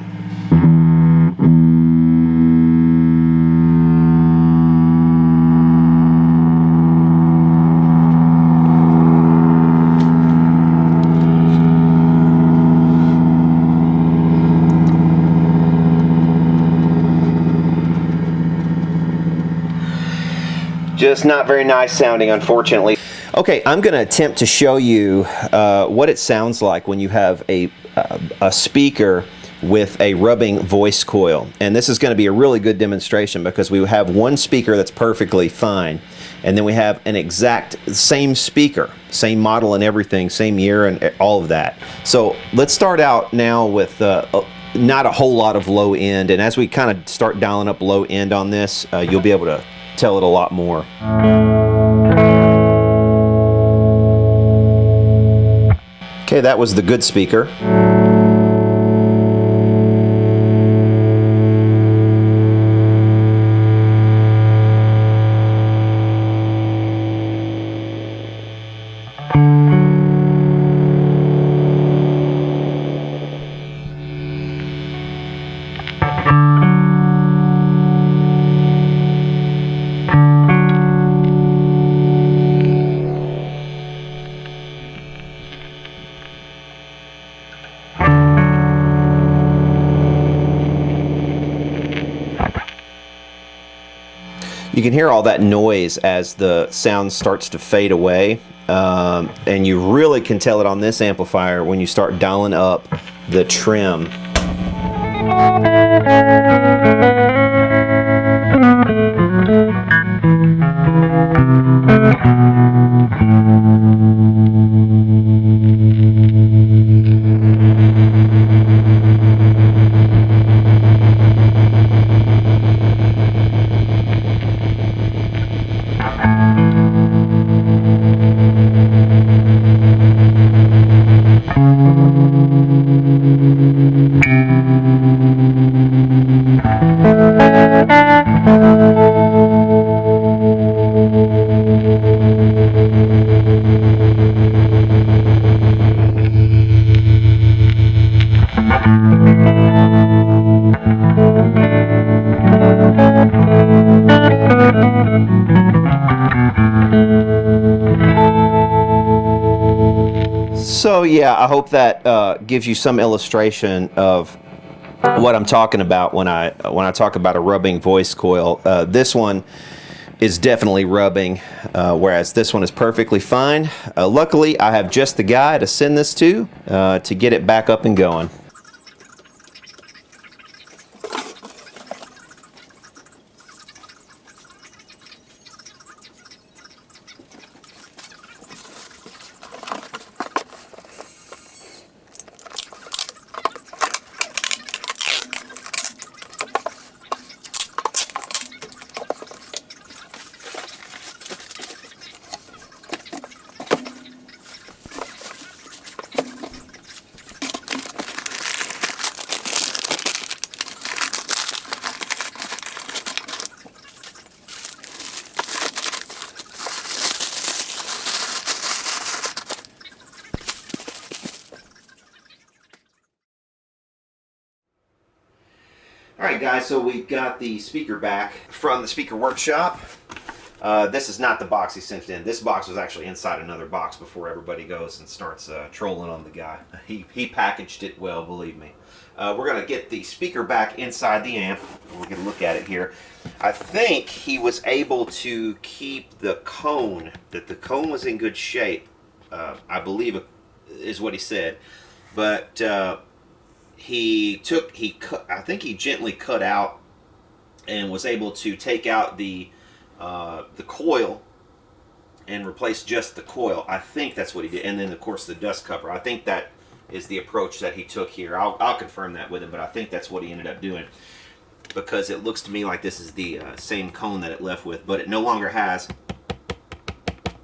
Just not very nice sounding, unfortunately. Okay, I'm going to attempt to show you what it sounds like when you have a speaker with a rubbing voice coil. And this is going to be a really good demonstration because we have one speaker that's perfectly fine, and then we have an exact same speaker, same model and everything, same year and all of that. So let's start out now with not a whole lot of low end, and as we kind of start dialing up low end on this, you'll be able to tell it a lot more. Okay, that was the good speaker. You can hear all that noise as the sound starts to fade away, and you really can tell it on this amplifier when you start dialing up the trim. So yeah, I hope that gives you some illustration of what I'm talking about when I talk about a rubbing voice coil. This one is definitely rubbing, whereas this one is perfectly fine. Luckily, I have just the guy to send this to get it back up and going. Alright guys, so we've got the speaker back from the speaker workshop. This is not the box he sent in. This box was actually inside another box before everybody goes and starts trolling on the guy. He packaged it well, believe me. We're going to get the speaker back inside the amp. We're going to look at it here. I think he was able to keep the cone, that the cone was in good shape. I believe is what he said. But I think he gently cut out and was able to take out the coil and replace just the coil. I think that's what he did. And then of course the dust cover. I think that is the approach that he took here. I'll confirm that with him, but I think that's what he ended up doing, because it looks to me like this is the same cone that it left with, but it no longer has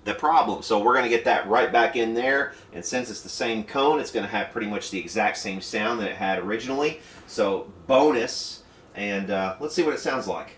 the problem. So we're going to get that right back in there, and since it's the same cone, it's going to have pretty much the exact same sound that it had originally. So bonus, and let's see what it sounds like.